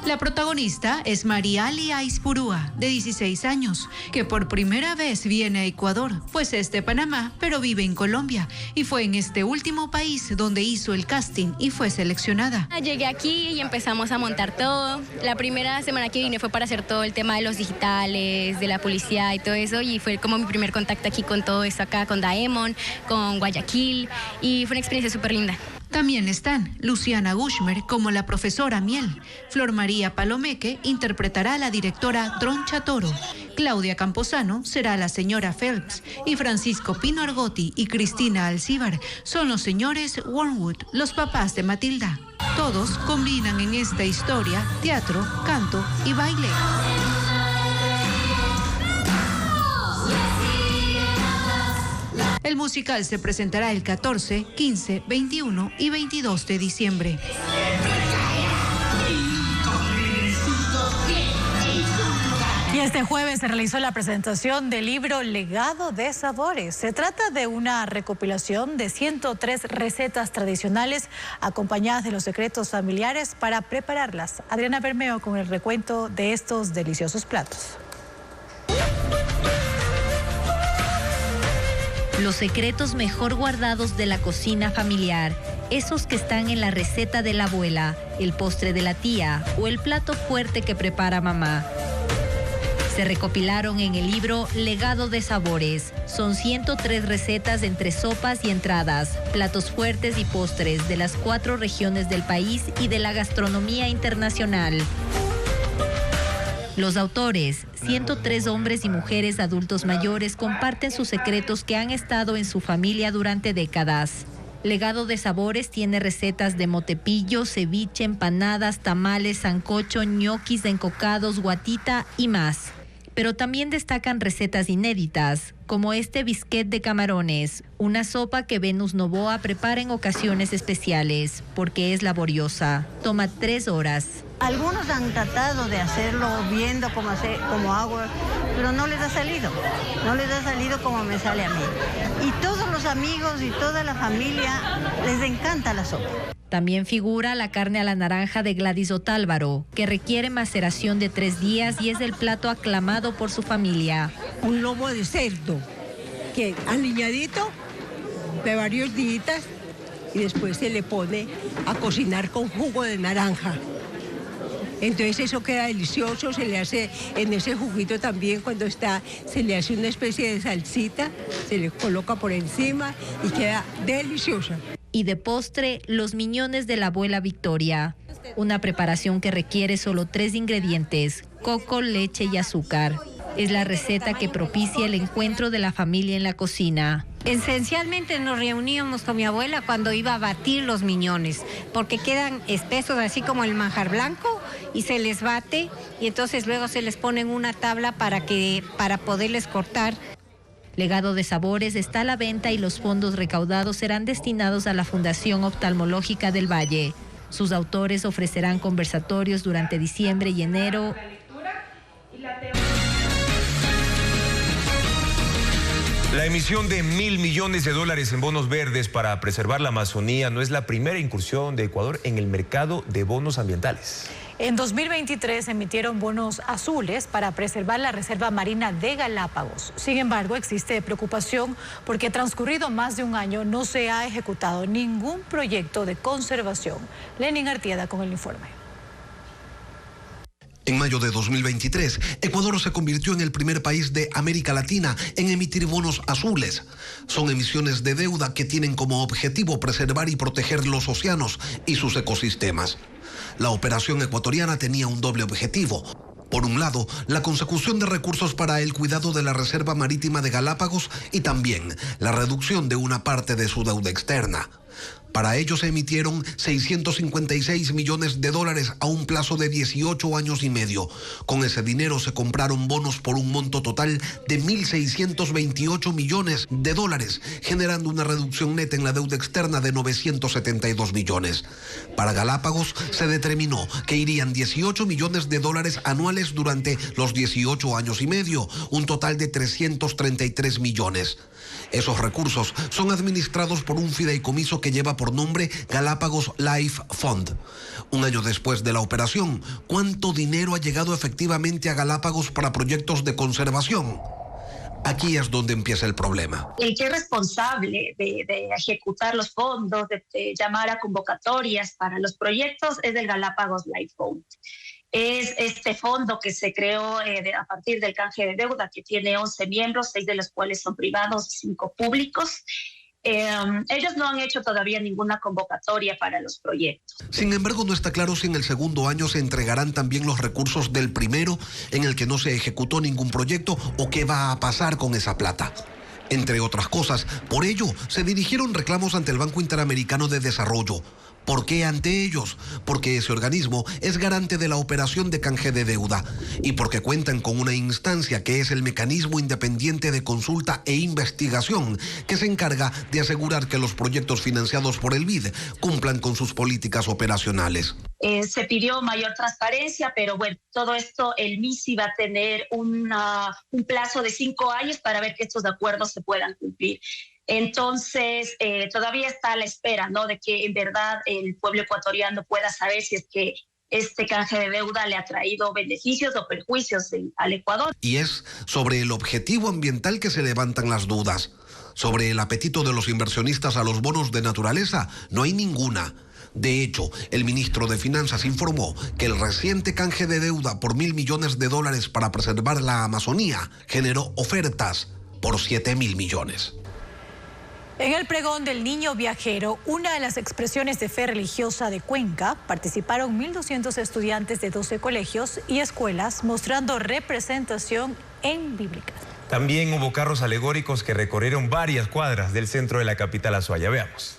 La protagonista es Mariali Aispurúa, de 16 años, que por primera vez viene a Ecuador, pues es de Panamá, pero vive en Colombia, y fue en este último país donde hizo el casting y fue seleccionada. Llegué aquí y empezamos a montar todo. La primera semana que vine fue para hacer todo el tema de los digitales, de la publicidad y todo eso, y fue como mi primer contacto aquí con todo esto acá, con Daemon, con Guayaquil, y fue una experiencia súper linda. También están Luciana Gushmer como la profesora Miel, Flor María Palomeque interpretará a la directora Troncha Toro, Claudia Camposano será la señora Phelps y Francisco Pino Argotti y Cristina Alcíbar son los señores Wormwood, los papás de Matilda. Todos combinan en esta historia teatro, canto y baile. El musical se presentará el 14, 15, 21 y 22 de diciembre. Y este jueves se realizó la presentación del libro Legado de Sabores. Se trata de una recopilación de 103 recetas tradicionales acompañadas de los secretos familiares para prepararlas. Adriana Bermeo con el recuento de estos deliciosos platos. Los secretos mejor guardados de la cocina familiar, esos que están en la receta de la abuela, el postre de la tía o el plato fuerte que prepara mamá. Se recopilaron en el libro Legado de Sabores. Son 103 recetas entre sopas y entradas, platos fuertes y postres de las 4 regiones del país y de la gastronomía internacional. Los autores, 103 hombres y mujeres adultos mayores, comparten sus secretos que han estado en su familia durante décadas. Legado de Sabores tiene recetas de motepillo, ceviche, empanadas, tamales, sancocho, ñoquis, encocados, guatita y más. Pero también destacan recetas inéditas, como este bisquet de camarones, Una sopa que Venus Novoa prepara en ocasiones especiales, porque es laboriosa. Toma 3 horas. Algunos han tratado de hacerlo viendo cómo hago, pero no les ha salido. No les ha salido como me sale a mí. Y todos los amigos y toda la familia les encanta la sopa. También figura la carne a la naranja de Gladys Otálvaro, que requiere maceración de 3 días y es el plato aclamado por su familia. Un lomo de cerdo, que aliñadito de varios días y después se le pone a cocinar con jugo de naranja. Entonces eso queda delicioso, se le hace en ese juguito también cuando está, se le hace una especie de salsita, se le coloca por encima y queda deliciosa. Y de postre, los miñones de la abuela Victoria. Una preparación que requiere solo 3 ingredientes: coco, leche y azúcar. Es la receta que propicia el encuentro de la familia en la cocina. Esencialmente nos reuníamos con mi abuela cuando iba a batir los miñones, porque quedan espesos así como el manjar blanco y se les bate y entonces luego se les pone en una tabla para poderles cortar. Legado de Sabores está a la venta y los fondos recaudados serán destinados a la Fundación Oftalmológica del Valle. Sus autores ofrecerán conversatorios durante diciembre y enero. La emisión de $1.000 millones en bonos verdes para preservar la Amazonía no es la primera incursión de Ecuador en el mercado de bonos ambientales. En 2023 emitieron bonos azules para preservar la reserva marina de Galápagos. Sin embargo, existe preocupación porque transcurrido más de un año no se ha ejecutado ningún proyecto de conservación. Lenin Artieda con el informe. En mayo de 2023, Ecuador se convirtió en el primer país de América Latina en emitir bonos azules. Son emisiones de deuda que tienen como objetivo preservar y proteger los océanos y sus ecosistemas. La operación ecuatoriana tenía un doble objetivo. Por un lado, la consecución de recursos para el cuidado de la Reserva Marítima de Galápagos y también la reducción de una parte de su deuda externa. Para ello se emitieron $656 millones a un plazo de 18 años y medio. Con ese dinero se compraron bonos por un monto total de $1.628 millones, generando una reducción neta en la deuda externa de 972 millones. Para Galápagos se determinó que irían $18 millones anuales durante los 18 años y medio, un total de 333 millones. Esos recursos son administrados por un fideicomiso que lleva por nombre Galápagos Life Fund. Un año después de la operación, ¿cuánto dinero ha llegado efectivamente a Galápagos para proyectos de conservación? Aquí es donde empieza el problema. El que es responsable de ejecutar los fondos, de llamar a convocatorias para los proyectos, es el Galápagos Life Fund. Es este fondo que se creó a partir del canje de deuda, que tiene 11 miembros, 6 de los cuales son privados y 5 públicos. Ellos no han hecho todavía ninguna convocatoria para los proyectos. Sin embargo, no está claro si en el segundo año se entregarán también los recursos del primero, en el que no se ejecutó ningún proyecto, o qué va a pasar con esa plata. Entre otras cosas, por ello se dirigieron reclamos ante el Banco Interamericano de Desarrollo. ¿Por qué ante ellos? Porque ese organismo es garante de la operación de canje de deuda y porque cuentan con una instancia que es el Mecanismo Independiente de Consulta e Investigación, que se encarga de asegurar que los proyectos financiados por el BID cumplan con sus políticas operacionales. Se pidió mayor transparencia, pero bueno, todo esto el MISI va a tener un plazo de 5 años para ver que estos acuerdos se puedan cumplir. Entonces, todavía está a la espera, ¿no?, de que en verdad el pueblo ecuatoriano pueda saber si es que este canje de deuda le ha traído beneficios o perjuicios al Ecuador. Y es sobre el objetivo ambiental que se levantan las dudas. Sobre el apetito de los inversionistas a los bonos de naturaleza, no hay ninguna. De hecho, el ministro de Finanzas informó que el reciente canje de deuda por $1.000 millones para preservar la Amazonía generó ofertas por $7.000 millones. En el pregón del Niño Viajero, una de las expresiones de fe religiosa de Cuenca, participaron 1.200 estudiantes de 12 colegios y escuelas mostrando representación en bíblica. También hubo carros alegóricos que recorrieron varias cuadras del centro de la capital Azuaya. Veamos.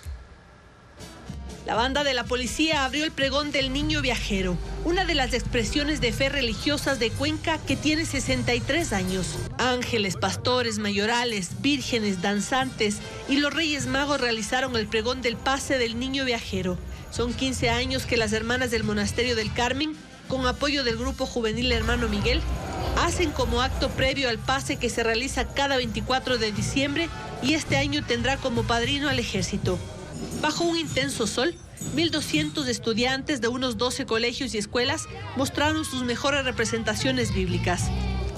La banda de la policía abrió el pregón del Niño Viajero, una de las expresiones de fe religiosas de Cuenca que tiene 63 años. Ángeles, pastores, mayorales, vírgenes, danzantes y los Reyes Magos realizaron el pregón del pase del Niño Viajero. Son 15 años que las hermanas del Monasterio del Carmen, con apoyo del Grupo Juvenil Hermano Miguel, hacen como acto previo al pase que se realiza cada 24 de diciembre y este año tendrá como padrino al Ejército. Bajo un intenso sol, 1.200 estudiantes de unos 12 colegios y escuelas mostraron sus mejores representaciones bíblicas.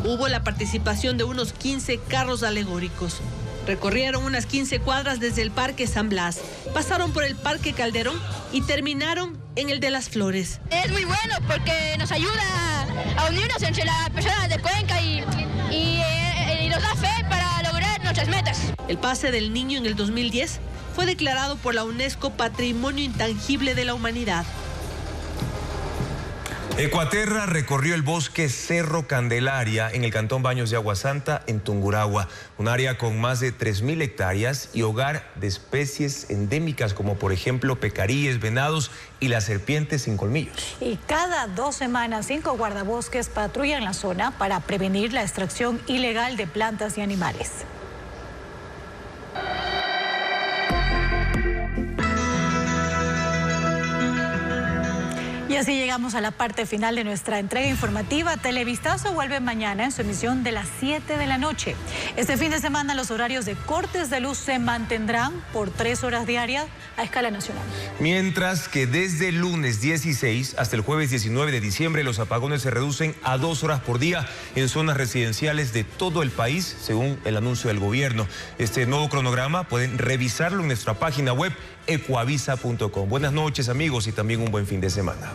Hubo la participación de unos 15 carros alegóricos. Recorrieron unas 15 cuadras desde el Parque San Blas, pasaron por el Parque Calderón y terminaron en el de las Flores. Es muy bueno porque nos ayuda a unirnos entre las personas de Cuenca y nos da fe para lograr nuestras metas. El pase del niño en el 2010 fue declarado por la UNESCO Patrimonio Intangible de la Humanidad. Ecuaterra recorrió el bosque Cerro Candelaria en el cantón Baños de Agua Santa, en Tungurahua, un área con más de 3.000 hectáreas y hogar de especies endémicas como por ejemplo pecaríes, venados y las serpientes sin colmillos. Y cada 2 semanas 5 guardabosques patrullan la zona para prevenir la extracción ilegal de plantas y animales. Y así llegamos a la parte final de nuestra entrega informativa. Televistazo vuelve mañana en su emisión de las 7 de la noche. Este fin de semana los horarios de cortes de luz se mantendrán por 3 horas diarias a escala nacional. Mientras que desde el lunes 16 hasta el jueves 19 de diciembre los apagones se reducen a 2 horas por día en zonas residenciales de todo el país, según el anuncio del gobierno. Este nuevo cronograma pueden revisarlo en nuestra página web ecuavisa.com. Buenas noches amigos y también un buen fin de semana.